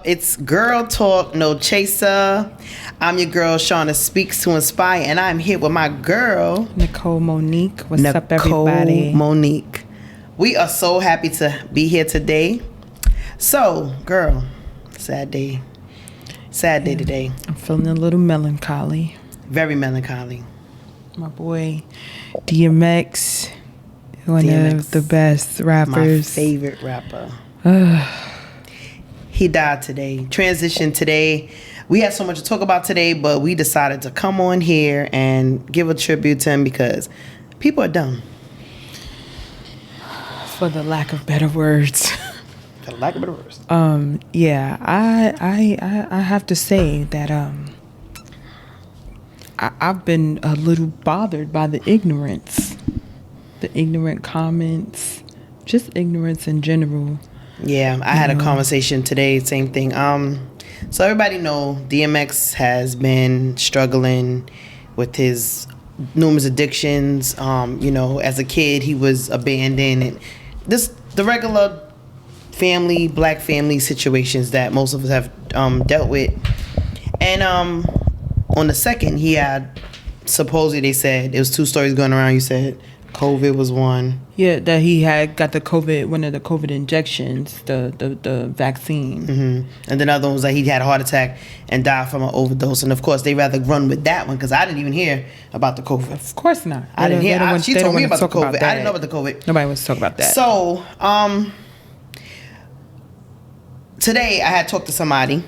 It's Girl Talk, No Chaser. I'm your girl, Shauna Speaks to Inspire, and I'm here with my girl, Nicole Monique. What's up, everybody? Nicole Monique. We are so happy to be here today. So, girl, sad day. Sad day today. I'm feeling a little melancholy. Very melancholy. My boy, DMX, one of the best rappers. My favorite rapper. He died today. Transitioned today. We had so much to talk about today, but we decided to come on here and give a tribute to him because people are dumb. For the lack of better words. For the lack of better words. Yeah, I have to say that I've been a little bothered by the ignorance, the ignorant comments, just ignorance in general. Yeah, I had a conversation today, same thing. So everybody know DMX has been struggling with his numerous addictions. As a kid, he was abandoned, and the regular black family situations that most of us have dealt with. And on the second, he had supposedly, they said, it was 2 stories going around. You said COVID was one. Yeah, that he had got one of the COVID injections, the vaccine. Mm-hmm. And then the other one was that he had a heart attack and died from an overdose. And of course, they rather run with that one because I didn't even hear about the COVID. Of course not. I didn't hear. She told me about the COVID. I didn't know about the COVID. Nobody wants to talk about that. So, today I had talked to somebody.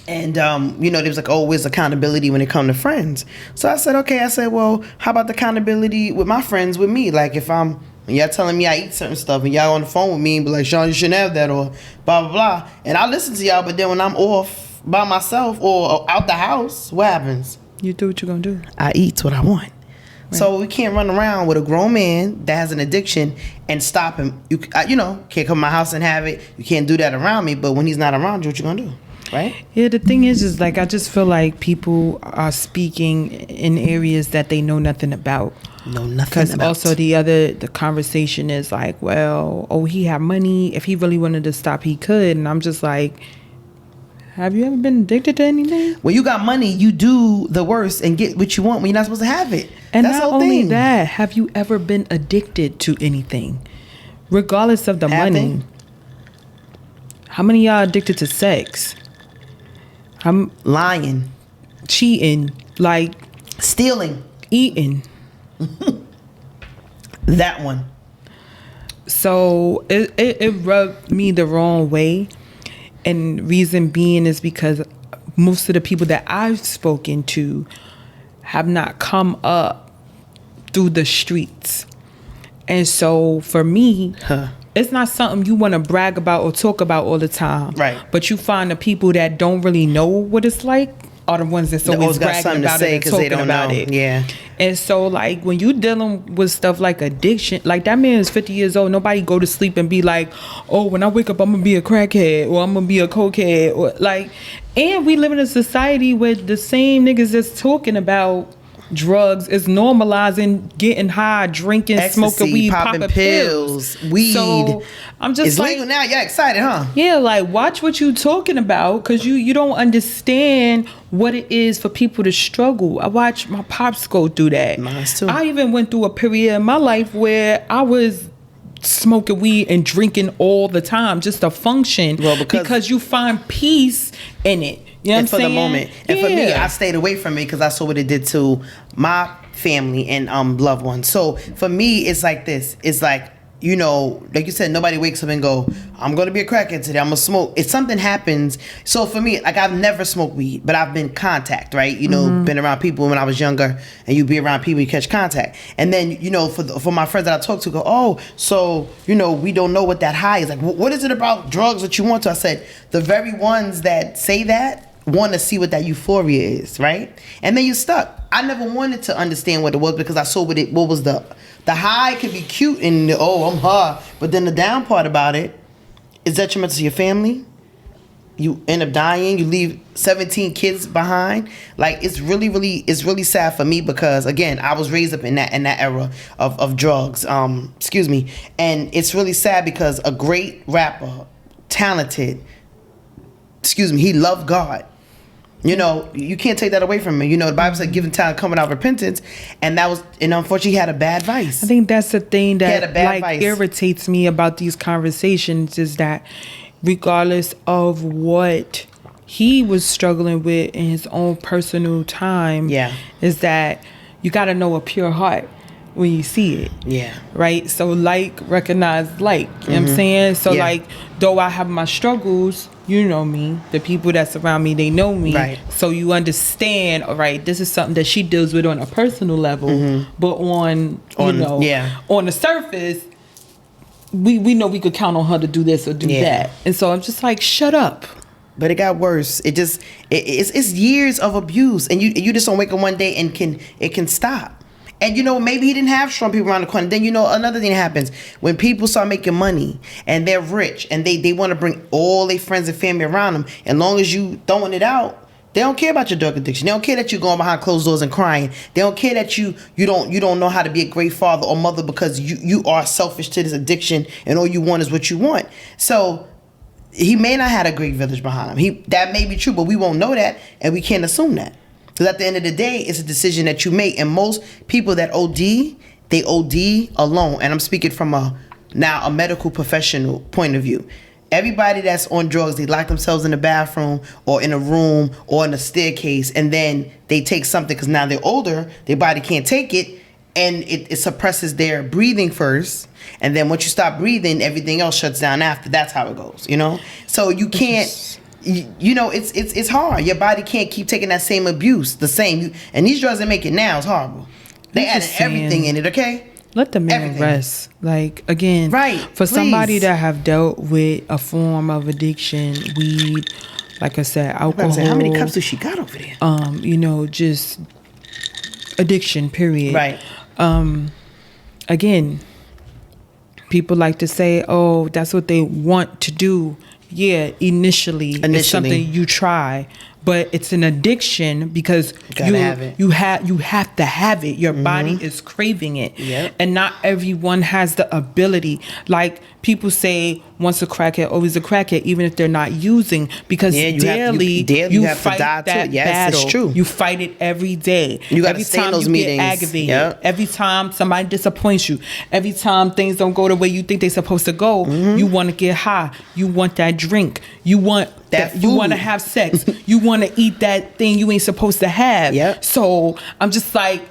And, they was like, oh, where's accountability when it comes to friends? So I said, okay. I said, well, how about the accountability with my friends, with me? Like, when y'all telling me I eat certain stuff and y'all on the phone with me and be like, Sean, you shouldn't have that, or blah, blah, blah. And I listen to y'all, but then when I'm off by myself or out the house, what happens? You do what you're going to do. I eat what I want. Right. So we can't run around with a grown man that has an addiction and stop him. You can't come to my house and have it. You can't do that around me, but when he's not around you, what you going to do? Right? Yeah, the thing is like I just feel like people are speaking in areas that they know nothing about. Because also the conversation is like, well, he had money. If he really wanted to stop, he could. And I'm just like, have you ever been addicted to anything? When you got money, you do the worst and get what you want when you're not supposed to have it. And that's not only that, have you ever been addicted to anything, regardless of the money? How many of y'all addicted to sex? I'm lying, cheating, like stealing, eating. That one. So it rubbed me the wrong way, and reason being is because most of the people that I've spoken to have not come up through the streets, and so for me. It's not something you want to brag about or talk about all the time. Right. But you find the people that don't really know what it's like are the ones that's always bragging about it and talking about it. Yeah. And so, like, when you dealing with stuff like addiction, like that man is 50 years old. Nobody go to sleep and be like, oh, when I wake up, I'm going to be a crackhead or I'm going to be a cokehead. Or like, and we live in a society where the same niggas that's talking about drugs is normalizing getting high, drinking, ecstasy, smoking weed, popping pills, weed. So I'm just it's like, legal now. You're excited, huh? Yeah, like watch what you talking about, because you don't understand what it is for people to struggle. I watched my pops go through that. Mine too. I even went through a period in my life where I was smoking weed and drinking all the time just to function. Well, because you find peace in it. You know what I'm saying? For the moment. And for me, I stayed away from it because I saw what it did to my family and loved ones. So for me, it's like this. It's like, like you said, nobody wakes up and go, I'm going to be a crackhead today. I'm going to smoke. If something happens. So for me, like I've never smoked weed, but I've been contact, right? Been around people when I was younger, and you be around people, you catch contact. And then, for my friends that I talk to go, oh, so, we don't know what that high is. Like, what is it about drugs that you want to? I said, the very ones that say that want to see what that euphoria is, right? And then you're stuck. I never wanted to understand what it was because I saw what was the high could be cute and I'm high, but then the down part about it is detrimental to your family. You end up dying. You leave 17 kids behind. Like it's really sad for me because again I was raised up in that era of drugs. And it's really sad because a great rapper, talented, he loved God. You know, you can't take that away from him. You know, the Bible said, "Given time coming out of repentance," and unfortunately, he had a bad vice. I think that's the thing that vice. irritates me about these conversations is that, regardless of what he was struggling with in his own personal time, is that you got to know a pure heart when you see it. Yeah. Right? So recognize like. You know what I'm saying? So though I have my struggles, you know me, the people that surround me, they know me. Right. So you understand, all right, this is something that she deals with on a personal level, but on the surface, we know we could count on her to do this or do that. And so I'm just like, shut up. But it got worse. It's years of abuse, and you just don't wake up one day and it can stop. And you know, maybe he didn't have strong people around the corner. Then you know, another thing happens when people start making money and they're rich and they want to bring all their friends and family around them. And long as you throwing it out, they don't care about your drug addiction. They don't care that you're going behind closed doors and crying. They don't care that you don't know how to be a great father or mother because you are selfish to this addiction and all you want is what you want. So he may not have a great village behind him. That may be true, but we won't know that, and we can't assume that. Because at the end of the day, it's a decision that you make. And most people that OD, they OD alone. And I'm speaking from a medical professional point of view. Everybody that's on drugs, they lock themselves in the bathroom or in a room or in a staircase, and then they take something because now they're older, their body can't take it, and it suppresses their breathing first. And then once you stop breathing, everything else shuts down after. That's how it goes, you know? So you can't... You know, it's hard. Your body can't keep taking that same abuse, and these drugs they make it now is horrible. They added everything in it, okay? Let the man rest. Like, again, for somebody that have dealt with a form of addiction, weed, like I said, alcohol. How many cups does she got over there? You know, just addiction, period. Right. Again, people like to say, oh, that's what they want to do. Yeah, initially it's something you try, but it's an addiction because you have to have it. Your body is craving it, and not everyone has the ability. Like people say, once a crackhead, always a crackhead, even if they're not using, because daily you fight that battle. It's true. You fight it every day. You got to stay in those meetings. Get aggravated. Every time somebody disappoints you, every time things don't go the way you think they're supposed to go, you want to get high. You want that drink. You want that. You want to have sex. You want to eat that thing you ain't supposed to have. So I'm just like,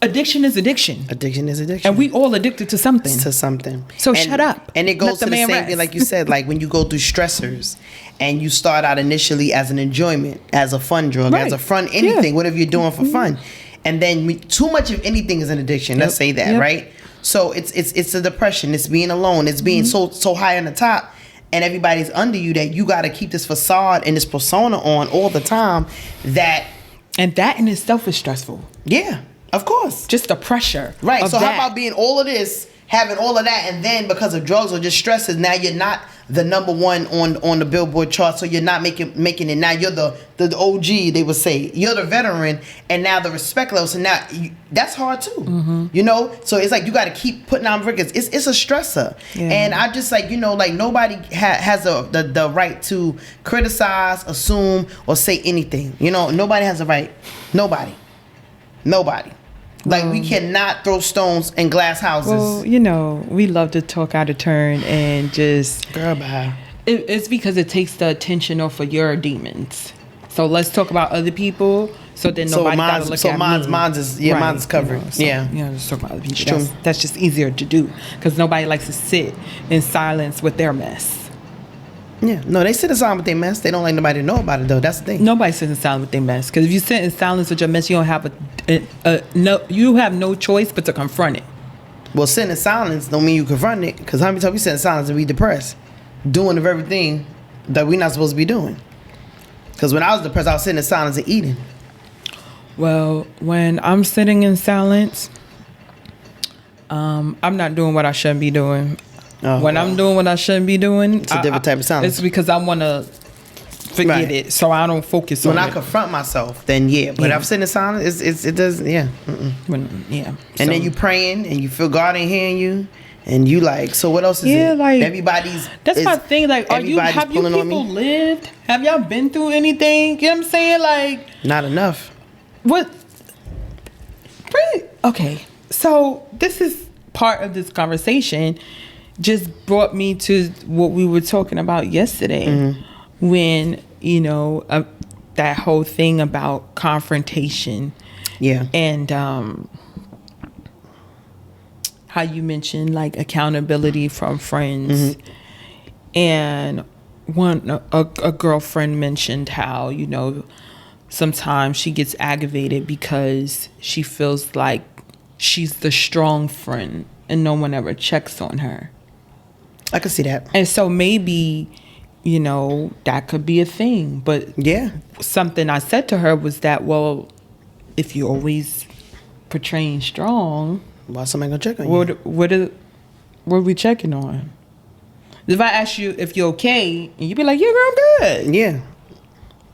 addiction is addiction. Addiction is addiction. And we all addicted to something. So shut up. And it goes to the same thing, like you said, like when you go through stressors and you start out initially as an enjoyment, as a fun drug, as a fun anything, whatever you're doing for fun. And then too much of anything is an addiction. Let's say that, right? So it's a depression. It's being alone. It's being so high on the top. And everybody's under you that you got to keep this facade and this persona on all the time. And that in itself is stressful. Yeah, of course. Just the pressure. Right. So how about being all of this, having all of that, and then because of drugs or just stresses, now you're not the number one on the Billboard chart, so you're not making it. Now you're the OG, they would say. You're the veteran, and now the respect level. So now that's hard too, you know. So it's like you got to keep putting on records. It's a stressor, and I just like like nobody has the right to criticize, assume, or say anything. You know, nobody has a right. Nobody. Like we cannot throw stones in glass houses. Well, you know, we love to talk out of turn and just... Girl, bye. It's because it takes the attention off of your demons. So let's talk about other people. So then nobody got to look at me. Mine's is covered. You know, let's talk about other people. That's just easier to do because nobody likes to sit in silence with their mess. Yeah, no, they sit in silence with their mess. They don't like nobody to know about it, though. That's the thing. Nobody sits in silence with their mess because if you sit in silence with your mess, you don't have you have no choice but to confront it. Well, sitting in silence don't mean you confront it, because how many times we sit in silence and we depressed, doing the very thing that we're not supposed to be doing? Because when I was depressed, I was sitting in silence and eating. Well, when I'm sitting in silence, I'm not doing what I shouldn't be doing. I'm doing what I shouldn't be doing, it's a different type of silence. It's because I want to forget it, so I don't focus on it. When I confront myself, then but I'm sitting in silence, it does, yeah. And then you praying and you feel God ain't hearing you, And you like, so what else is it? Like everybody's. That's my thing. Like, have you people lived? Have y'all been through anything? You know what I'm saying? Like, not enough. What? Okay, so this is part of this conversation. Just brought me to what we were talking about yesterday, when that whole thing about confrontation. Yeah. And how you mentioned like accountability from friends. And a girlfriend mentioned how, sometimes she gets aggravated because she feels like she's the strong friend and no one ever checks on her. I can see that. And so maybe, that could be a thing. But yeah, something I said to her was that, well, if you're always portraying strong, why somebody gonna check on you? What are we checking on? If I ask you if you're okay, and you be like, yeah, girl, I'm good. Yeah.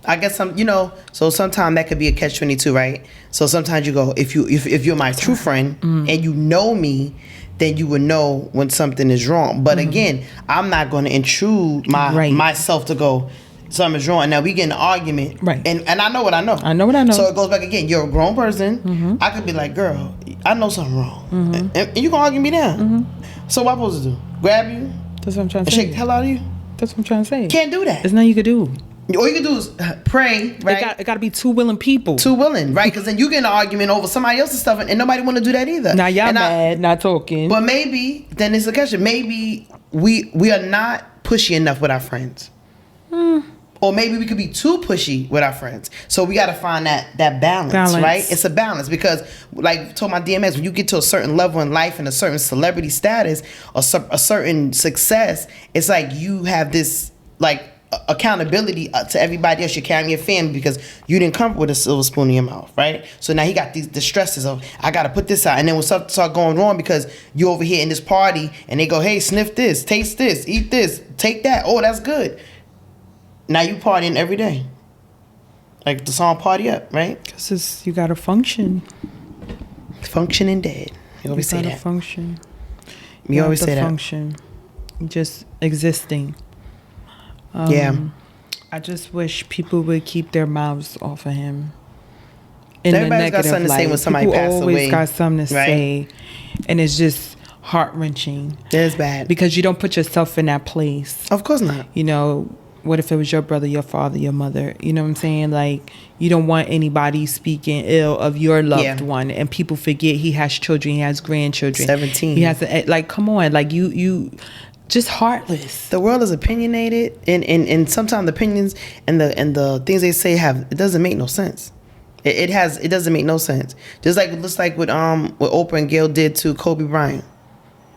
I guess so sometimes that could be a catch-22, right? So sometimes you go, if you're my true friend and you know me, then you would know when something is wrong. But again, I'm not going to intrude myself to go, something's wrong. Now we get in an argument, right? And I know what I know. I know what I know. So it goes back again. You're a grown person. I could be like, girl, I know something wrong, and you can argue me down. So what am I supposed to do? Grab you? That's what I'm trying to say. Shake the hell out of you? That's what I'm trying to say. Can't do that. There's nothing you could do. All you can do is pray, right? It got to be two willing people. Two willing, right? Because then you get in an argument over somebody else's stuff, and nobody want to do that either. Now y'all mad, not talking. But maybe then it's a question. Maybe we are not pushy enough with our friends, or maybe we could be too pushy with our friends. So we got to find that balance, right? It's a balance because, like told my DMX, when you get to a certain level in life and a certain celebrity status or a certain success, it's like you have this like accountability to everybody else. You're carrying your family because you didn't come with a silver spoon in your mouth, right? So now he got the stresses of, I got to put this out. And then when stuff start going wrong because you over here in this party and they go, hey, sniff this, taste this, eat this, take that. Oh, that's good. Now you partying every day. Like the song Party Up, right? Because you got to function. Functioning dead. You always say that. Function. You always say that. Function. Just existing. I just wish people would keep their mouths off of him. Everybody's got something to say when somebody passes away. Always got something to say, and it's just heart-wrenching. It's bad because you don't put yourself in that place. Of course not. What if it was your brother, your father, your mother? You know what I'm saying? Like, you don't want anybody speaking ill of your loved one, and people forget he has children, he has grandchildren. 17. He has come on, like you. Just heartless. The world is opinionated, and sometimes the opinions and the things they say it doesn't make no sense. It doesn't make no sense. Just like it looks like what Oprah and Gail did to Kobe Bryant.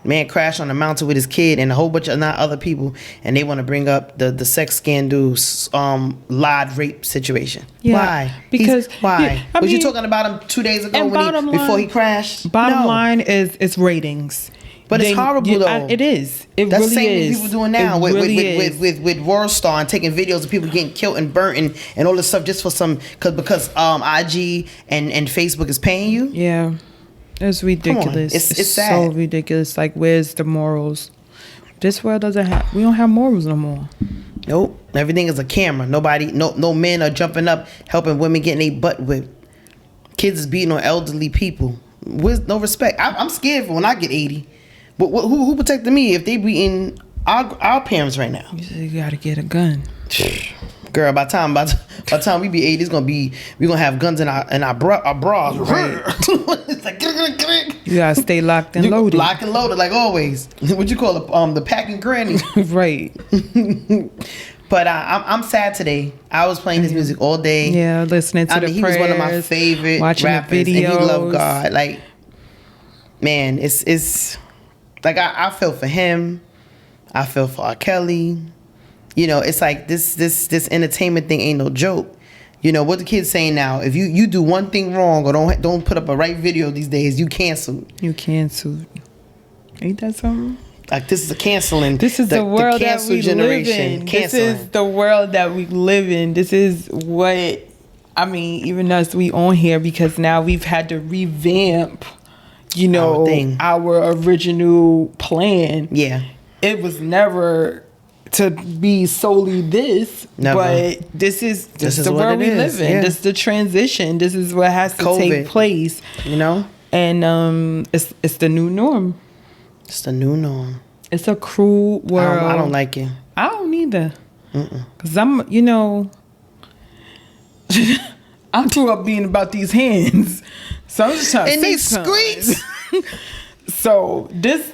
Man crashed on the mountain with his kid and a whole bunch of other people, and they want to bring up the sex scandal, live rape situation. Yeah, why? Because why? Was you talking about him 2 days ago before he crashed? Bottom line is it's ratings. But it's horrible though. It is. That's really the same thing people doing now with World Star and taking videos of people getting killed and burnt and all this stuff just for because IG and Facebook is paying you. Yeah, it's ridiculous. It's sad. So ridiculous. Like, where's the morals? This world we don't have morals no more. Nope. Everything is a camera. No men are jumping up helping women getting their butt whipped. Kids is beating on elderly people with no respect. I'm scared for when I get 80. But who protected me if they beating our parents right now? You gotta get a gun, girl. By the time we be 80, we gonna have guns in our bras. Right. It's like, you gotta stay locked and loaded. Locked and loaded like always. What you call it? The packing granny. Right. But I'm sad today. I was playing his music all day. Yeah, listening to the prayers. He was one of my favorite watching rappers, the videos. and he loved God. Like, man, it's. Like, I feel for him. I feel for R. Kelly. It's like this entertainment thing ain't no joke. What the kids saying now, if you do one thing wrong or don't put up a right video these days, you canceled. You canceled. Ain't that something? Like, this is a canceling. This is the world that we live in. This is the world that we live in. This is what, even us, we on here because now we've had to revamp you know, our original plan. Yeah. It was never to be solely this, Never. But this is the world we live in. Yeah. This is the transition. This is what has to take place. You know? And it's the new norm. It's the new norm. It's a cruel world. I don't like it. I don't either. Because I'm, you know, I grew up being about these hands. So I'm just trying to say these streets. So this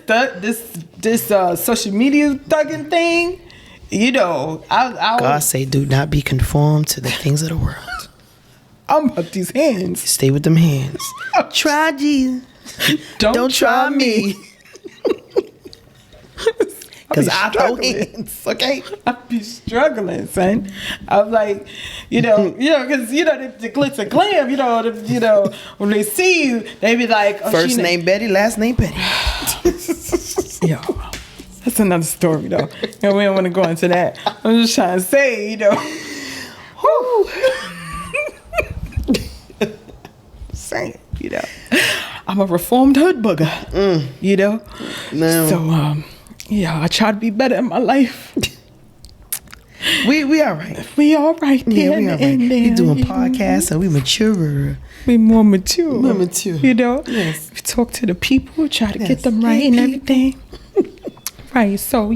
social media thugging thing, you know, God say, do not be conformed to the things of the world. I'm about these hands. Stay with them hands. Try Jesus. Don't try me. Because I throw hands, okay? I be struggling, son. I'm like, because the glitz and glam, when they see you, they be like, oh, first name Betty, last name Betty. Yo, that's another story though. And we don't want to go into that. I'm just trying to say, saying, I'm a reformed hood booger, No. So, I try to be better in my life. We all right. We all right. Yeah, we all right. We doing podcasts, so we mature. We more mature. More mature. Yes. We talk to the people, try to get them right and everything. Right. So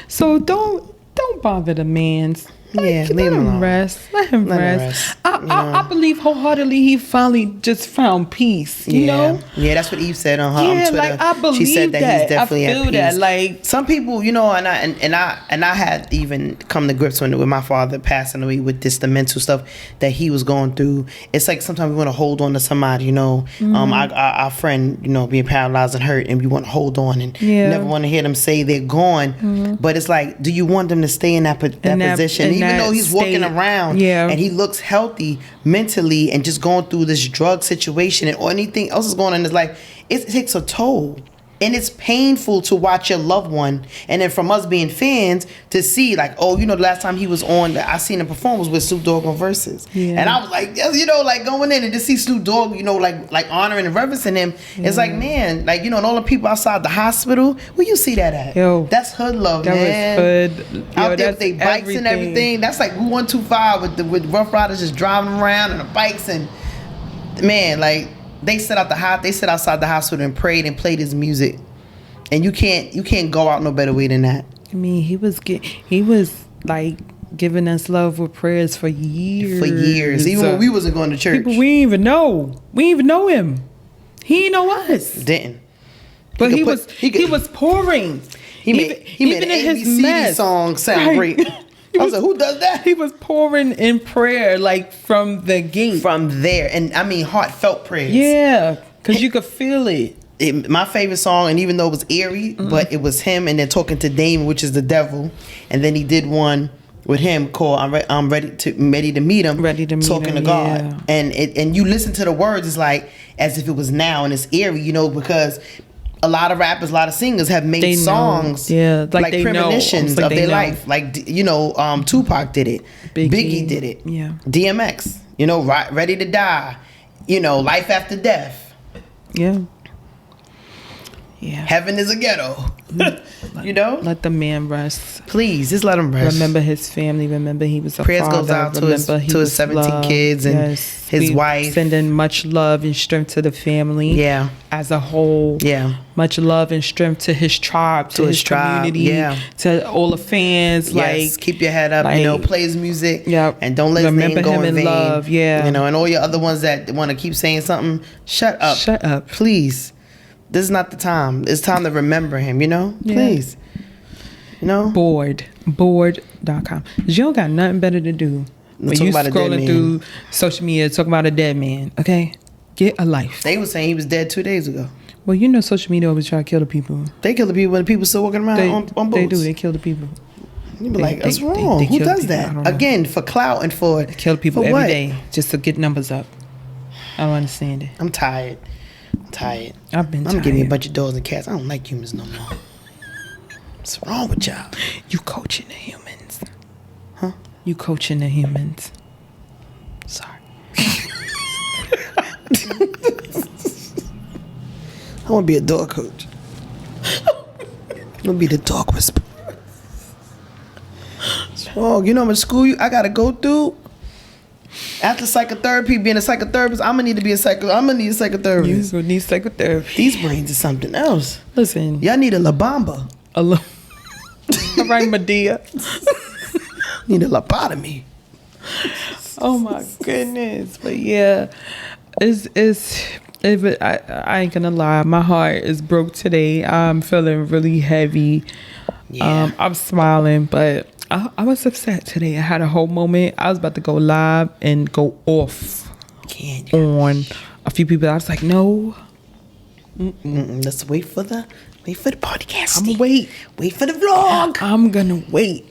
So don't bother the mans. Let him rest. Let him rest. I believe wholeheartedly he finally just found peace. You know? Yeah, that's what Eve said on her Twitter. Like I believe she said that he's definitely I feel at peace. that. Like some people, and I had even come to grips with my father passing away with the mental stuff that he was going through. It's like sometimes we want to hold on to somebody, our friend, being paralyzed and hurt, and we want to hold on and never want to hear them say they're gone. But it's like, do you want them to stay in that position? Even though he's walking around and he looks healthy mentally and just going through this drug situation or anything else is going on in his life, it takes a toll. And it's painful to watch your loved one. And then from us being fans to see like, the last time he was on, I seen him perform was with Snoop Dogg on Versus. Yeah. And I was like, like going in and to see Snoop Dogg, like honoring and reverencing him. Yeah. It's like, man, like, and all the people outside the hospital, where you see that at? Yo, that's hood love, that man. Was hood. Out there with their bikes and everything. That's like 125 with Rough Riders just driving around and the bikes and, man, like, they sit outside the hospital and prayed and played his music, and you can't go out no better way than that. I mean, he was like giving us love with prayers for years. Even when we wasn't going to church. People we didn't even know him. He didn't know us. Didn't. But he was pouring. He made an ABCD song sound great. I was like, who does that? He was pouring in prayer, like, from the gate. From there. And, I mean, heartfelt prayers. Yeah, because you could feel it. My favorite song, and even though it was eerie, but it was him and then talking to Damon, which is the devil. And then he did one with him called I'm ready to meet him. Ready to meet talking him, to God. yeah. And you listen to the words, it's like as if it was now, and it's eerie, because a lot of rappers, a lot of singers have made songs, like premonitions of their life. Like, Tupac did it, Biggie did it, DMX, Ready to Die, Life After Death, Heaven is a Ghetto. Let the man rest. Please, just let him rest. Remember his family. Remember he was a prayers father. Goes out to his 17 kids and his wife. Sending much love and strength to the family. Yeah. As a whole. Yeah. Much love and strength to his tribe, to his community, to all the fans. Yes. Like, keep your head up. Play his music. Yep. And don't let his name go in vain. Love. Yeah. And all your other ones that want to keep saying something, shut up. Shut up, please. This is not the time. It's time to remember him, Please. Bored.com. You don't got nothing better to do when you scrolling through social media talking about a dead man, okay? Get a life. They were saying he was dead 2 days ago. Well, social media always try to kill the people. They kill the people when the people still walking around on boats. They do. They kill the people. You be like, what's wrong? Who does that? Again, for clout and for... They kill people every day just to get numbers up. I don't understand it. I'm tired. I've been tired. I'm getting a bunch of dogs and cats. I don't like humans no more. What's wrong with y'all? You coaching the humans. Huh? You coaching the humans. Sorry. I want to be a dog coach. I want to be the dog whisperer. Oh, you know how much school I got to go through? After psychotherapy, being a psychotherapist, I'm gonna need a psychotherapist. You will need psychotherapy. These brains is something else. Listen, Y'all need a La Bamba. All right, Medea. Need a lobotomy. Oh my goodness! But yeah, I ain't gonna lie. My heart is broke today. I'm feeling really heavy. Yeah. I'm smiling, but I was upset today. I had a whole moment. I was about to go live and go off on a few people. I was like, no. Let's wait for the podcast. I'm gonna wait. Wait for the vlog. I'm gonna wait.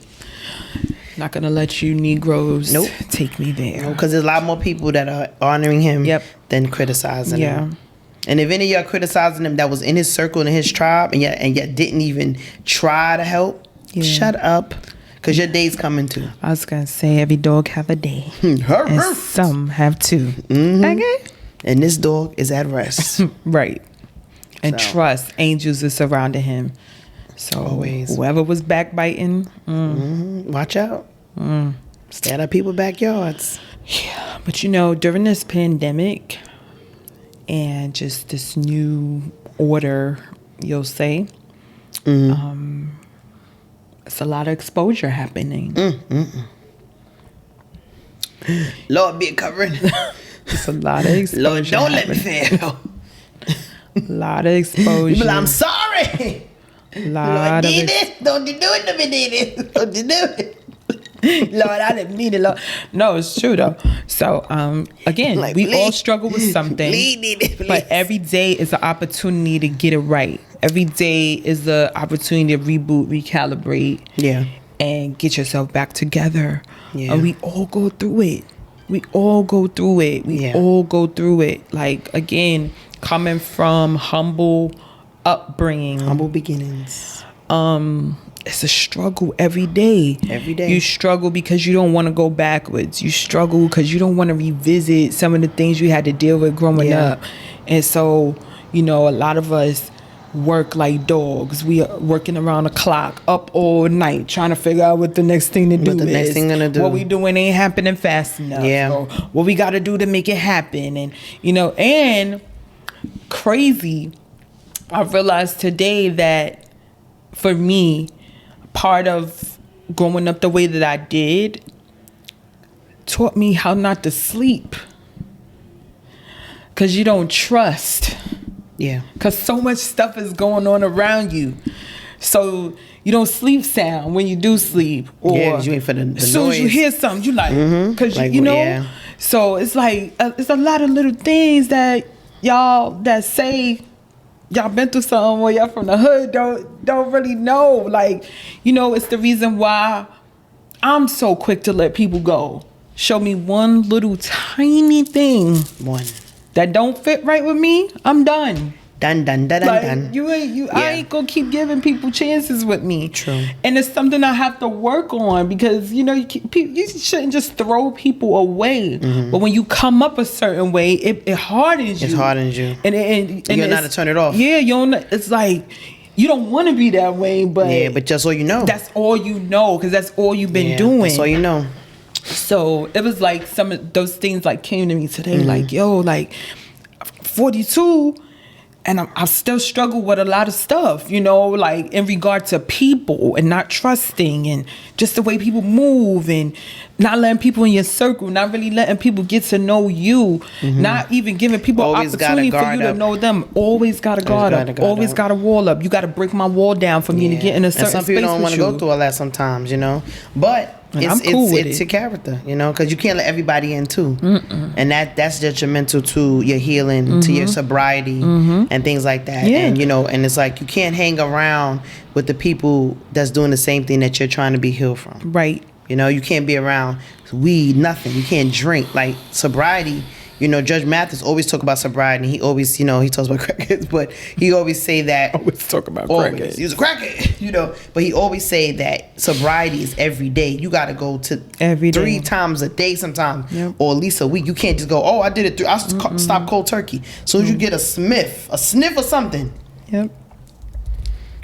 Not gonna let you Negroes take me there. Because there's a lot more people that are honoring him than criticizing him. Yeah. And if any of y'all criticizing him that was in his circle and his tribe and yet didn't even try to help, shut up. Because your day's coming too. I was going to say every dog have a day. And some have two. Mm-hmm. Okay? And this dog is at rest. Right. And trust, angels are surrounding him. So always. Whoever was backbiting. Watch out. Stay out of people's backyards. Yeah. But you know, during this pandemic and just this new order, you'll say, it's a lot of exposure happening. Lord be covering. It's a lot of exposure. Lord, don't let me fail. A lot of exposure. But I'm sorry. Lord, did it. Don't you do it to me, did it. Don't you do it. Lord, I didn't mean it, Lord. No, it's true though. So, again, like, we all struggle with something. Please. But every day is an opportunity to get it right. Every day is the opportunity to reboot, recalibrate, and get yourself back together. Yeah. And we all go through it. We all go through it. Like, again, coming from humble upbringing, humble beginnings. It's a struggle every day. You struggle because you don't want to go backwards. You struggle because you don't want to revisit some of the things you had to deal with growing up. And so, you know, a lot of us work like dogs. We are working around the clock, up all night, trying to figure out what the next thing to do is. Next thing gonna do. What we doing ain't happening fast enough. Or what we got to do to make it happen. And, you know, and crazy, I realized today that for me, part of growing up the way that I did taught me how not to sleep. Because you don't trust. Yeah. Because so much stuff is going on around you. So you don't sleep sound when you do sleep. Or you ain't for the as soon noise. as you hear something, you like, because you know. Yeah. So it's like, it's a lot of little things that y'all that say y'all been through something or y'all from the hood don't really know. Like, you know, it's the reason why I'm so quick to let people go. Show me one little tiny thing. One. That don't fit right with me, I'm done. Done. Like, I ain't gonna keep giving people chances with me. True. And it's something I have to work on because, you know, you shouldn't just throw people away. But when you come up a certain way, it hardens you. It hardens you. And you're not to turn it off. Yeah, it's like, you don't want to be that way, but... Yeah, but just all you know. That's all you know, because that's all you've been doing. That's all you know. So it was like some of those things like came to me today, like, yo, like 42 and I still struggle with a lot of stuff, you know, like in regard to people and not trusting and just the way people move and not letting people in your circle, not really letting people get to know you, not even giving people opportunity for you to know them. Always got to guard up. Always got a wall up. You got to break my wall down for me to get in a certain space. And some people don't want to go through all that sometimes, you know, but it's your character, you know, because you can't let everybody in too. And that's detrimental to your healing, to your sobriety and things like that. And, you know, and it's like you can't hang around with the people that's doing the same thing that you're trying to be healed from. Right. You know, you can't be around weed, nothing. You can't drink. Like sobriety, Judge Mathis always talk about sobriety. He always, he talks about crackheads, but he always say that. Always talk about crackheads. He's a crackhead, But he always say that sobriety is every day. You got to go to every day. 3 times a day sometimes, or at least a week. You can't just go, I did it. I stop cold turkey. So you get a sniff or something. Yep.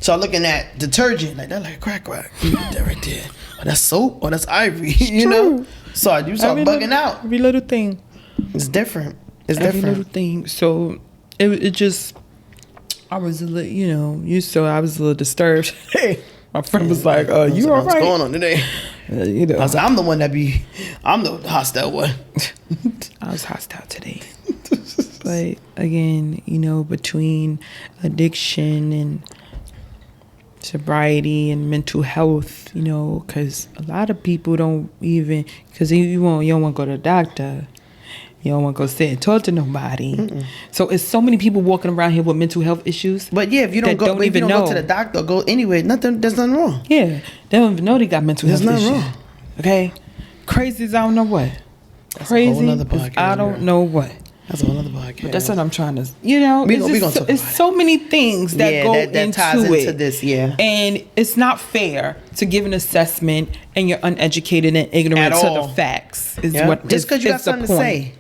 So I'm looking at detergent, like that, like crack. You get that right there. Oh, that's soap. Oh, that's ivory. So you start bugging out. Every little thing. It's different. Every little thing. So it just, I was a little, I was a little disturbed. My friend was like, you all right? What's going on today? I was like, I'm the the hostile one. I was hostile today. But again, between addiction and sobriety and mental health, because a lot of people don't even, because you don't want to go to the doctor. You don't want to go sit and talk to nobody. Mm-mm. So it's so many people walking around here with mental health issues. But yeah, if you don't go to the doctor or go anywhere, there's nothing wrong. Yeah, they don't even know they got mental health issues. There's nothing wrong. Okay, crazy as I don't know what. Crazy as I don't know what. That's a whole other podcast. But that's what I'm trying to, it's so many things that go that ties into this, yeah. And it's not fair to give an assessment and you're uneducated and ignorant to the facts. Just because you got something to say.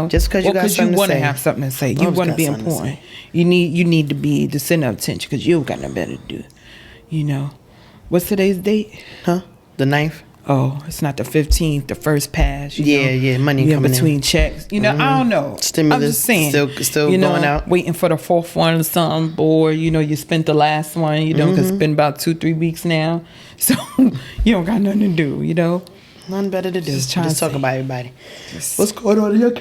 Just because you got something to say. You want to have something to say. You want to be important. You need to be the center of attention because you got nothing better to do. What's today's date? Huh? The 9th? Oh, it's not the 15th, the first pass. Money coming between in. checks. I don't know. Stimulus. I'm just saying. Still going out. Waiting for the 4th one or something. Or, you spent the last one, because it's been about 2-3 weeks now. So, you don't got nothing to do, Nothing better to do. Just talk about everybody. What's going on here?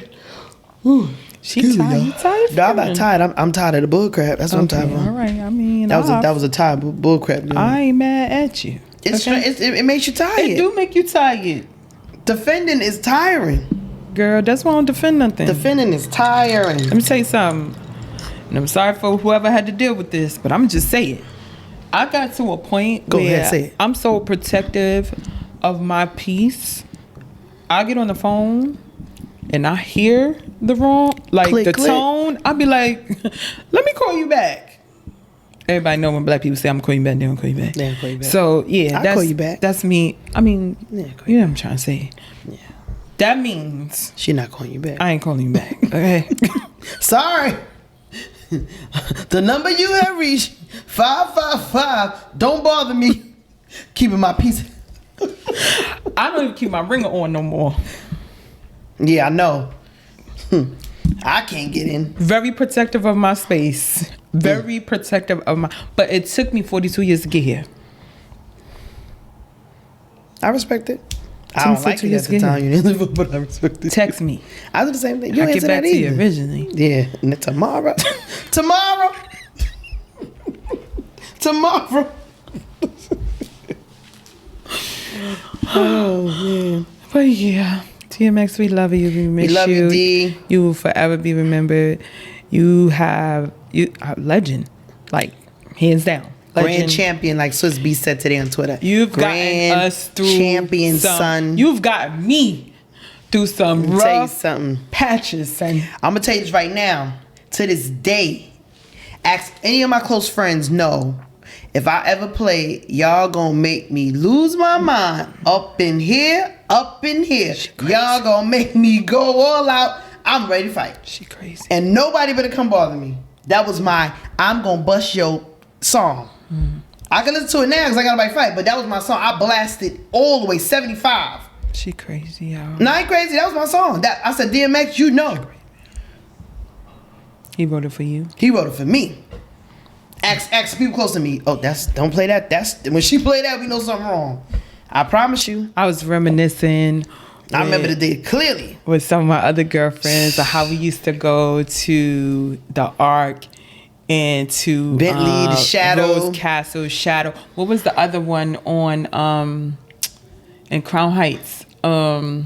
Ooh. She tired. You tired? No, I'm not tired. I'm tired of the bull crap. That's what I'm tired of. All right. I mean, that was a tired bull crap. I ain't mad at you. It makes you tired. It do make you tired. Defending is tiring. Girl, that's why I don't defend nothing. Defending is tiring. Let me tell you something. And I'm sorry for whoever had to deal with this, but I'm just saying. I got to a point where I'm so protective of my peace. I get on the phone and I hear the wrong, click. Tone. I'll be like, let me call you back. Everybody know when black people say I'm calling you back, they don't call you back. They don't call you back. So yeah, I'll call you back. That's me. I mean, you know what I'm trying to say. Yeah. That means she not calling you back. I ain't calling you back. Okay. Sorry. The number you have reached, 555. Don't bother me. Keeping my peace. I don't even keep my ringer on no more. Yeah, I know. I can't get in. Very protective of my space. Very protective of my. But it took me 42 years to get here. I respect it. I don't like it at the time you didn't live, but I respect it. Text me. I do the same thing. You I get back to you originally. Yeah, and then tomorrow. Tomorrow. Oh man. But yeah, DMX, we love you. We miss you. We love you, D. You will forever be remembered. You are a legend, like hands down. Legend. Grand champion, like Swiss B said today on Twitter. You've gotten us through champion, son. You've got me through some rough patches, son. I'm gonna tell you this right now. To this day, ask any of my close friends. Know if I ever play, y'all gonna make me lose my mind. Up in here. Y'all gonna make me go all out. I'm ready to fight. She crazy. And nobody better come bother me. That was my I'm gonna bust your song. I can listen to it now because I got nobody fight, but that was my song. I blasted all the way 75. She crazy, y'all. No, I ain't crazy. That was my song. I said, DMX, you know. He wrote it for you. He wrote it for me. Ask people close to me. Oh, don't play that. That's when she played that, we know something wrong. I promise you. I was reminiscing. I remember the day clearly with some of my other girlfriends of how we used to go to the Ark and to Bentley, the Shadow, Rose Castle, Shadow. What was the other one on in Crown Heights? Oh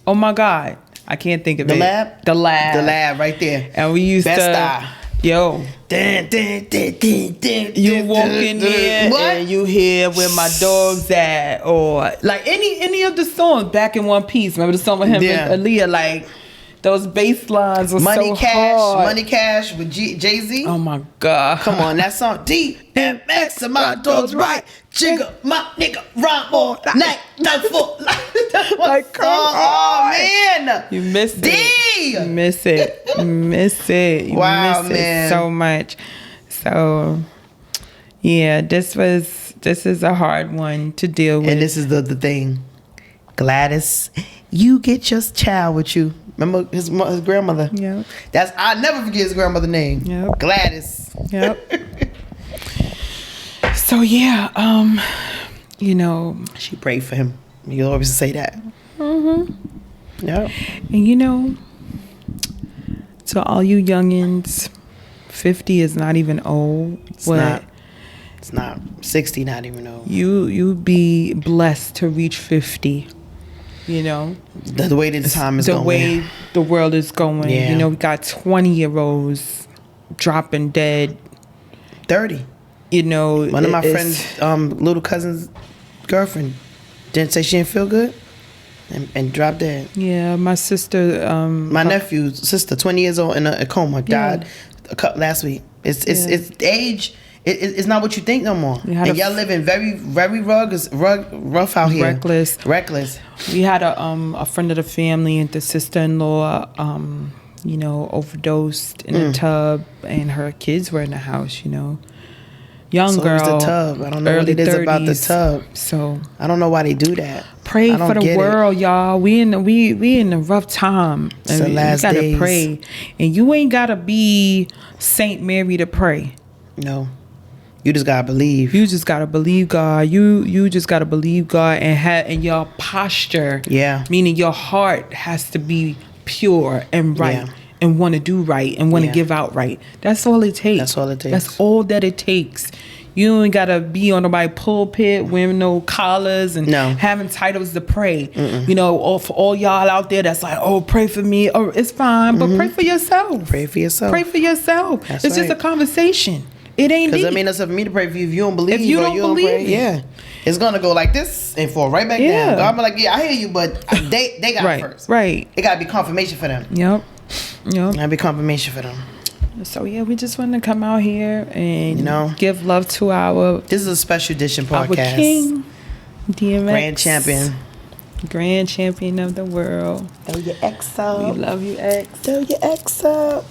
my God, I can't think of it. The Lab right there. And we used to. Yo, you walk in there and you hear where my dog's at, or like any of the songs back in One Piece. Remember the song with him and Aaliyah, like Those bass lines were Money so Cash, hard. Money Cash with Jay-Z. Oh my God. Come on, that song. DMX and my dogs right. Jigga, my nigga, rhyme all night. Not for Like, come oh, on. man. You miss D. it. You miss it. You miss it. You Wow, miss man. it so much. So, yeah, this is a hard one to deal with. And this is the thing. Gladys, you get your child with you. Remember his grandmother? Yep. I'll never forget his grandmother's name. Yep. Gladys. Yep. So yeah, you know, She prayed for him. You always say that. Mm-hmm. Yep. And you know, to all you youngins, 50 is not even old. It's not. It's not. 60 not even old. You be blessed to reach 50. You know, The way that the time is the going. way the world is going. Yeah. You know, we got 20-year-olds dropping dead. 30. You know, One of my it's- friends' little cousin's girlfriend didn't say she didn't feel good and dropped dead. Yeah, my sister. My nephew's sister, 20 years old, in a coma, died last week. It's age. It's not what you think no more. And y'all living very, very rough out here. Reckless. We had a friend of the family and the sister-in-law, you know, overdosed in a tub, and her kids were in the house. You know, young girl. So it's the tub. I don't know what it is about the tub. So I don't know why they do that. pray for the world, y'all. We in a rough time. It's the last you gotta days. pray, and you ain't gotta be Saint Mary to pray. No. You just gotta believe. You just gotta believe God. You just gotta believe God and your posture. Yeah. Meaning your heart has to be pure and right Yeah. and want to do right and want to Yeah. give out right. That's all it takes. That's all it takes. That's all that it takes. You ain't gotta be on nobody's pulpit wearing no collars and No. having titles to pray. You know, or for all y'all out there that's like, oh, pray for me. Oh, it's fine, but pray for yourself. Pray for yourself. Pray for yourself. That's it's just a right. conversation. It ain't Because deep. I mean, that's up for me to pray for you if you don't believe. If you or don't you believe pray. it. Yeah, it's gonna go like this and fall right back Yeah. down. God be like, yeah, I hear you, but they got right, it first. right. It gotta be confirmation for them. Yep. Gotta be confirmation for them. So yeah, we just wanted to come out here and You know, give love to our This is a special edition our podcast. king, DMX, Grand champion. grand champion of the world. Throw your X We up. love you, X. Throw your X up.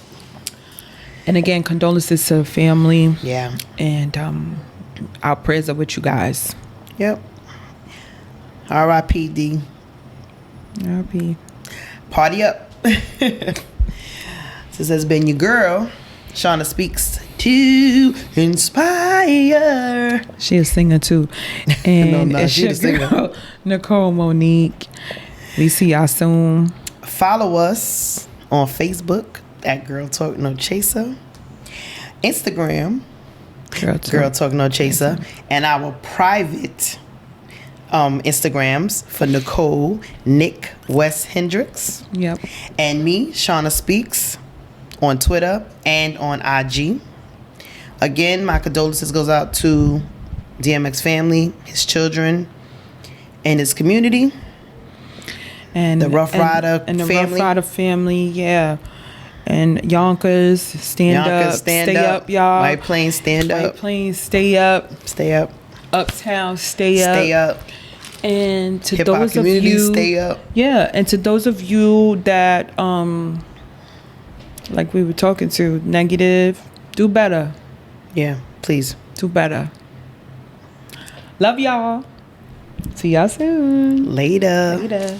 And again, condolences to the family. Yeah. And our prayers are with you guys. Yep. R.I.P.D. R.I.P. Party up. This has been your girl, Shauna Speaks to Inspire. She a singer too. And No, it's she the your girl, Nicole Monique. We see y'all soon. Follow us on Facebook at Girl Talk No Chaser, Instagram Girl Talk No Chaser, and our private Instagrams for Nicole, Nick, West Hendricks, Yep. and me, Shauna Speaks, on Twitter and on IG. Again, my condolences goes out to DMX family, his children, and his community. And The Rough Rider and the family. Rough Rider family, yeah. And Yonkers, stand Yonkers, up, stand stay up, y'all. White Plains, stand White up. Plains, stay up. Stay up. Uptown, stay up. Stay up. And to Hip hop those of community, you, stay up. yeah, and to those of you that, like we were talking to, negative, do better, Yeah, please. do better. Love y'all. See y'all soon. Later. Later.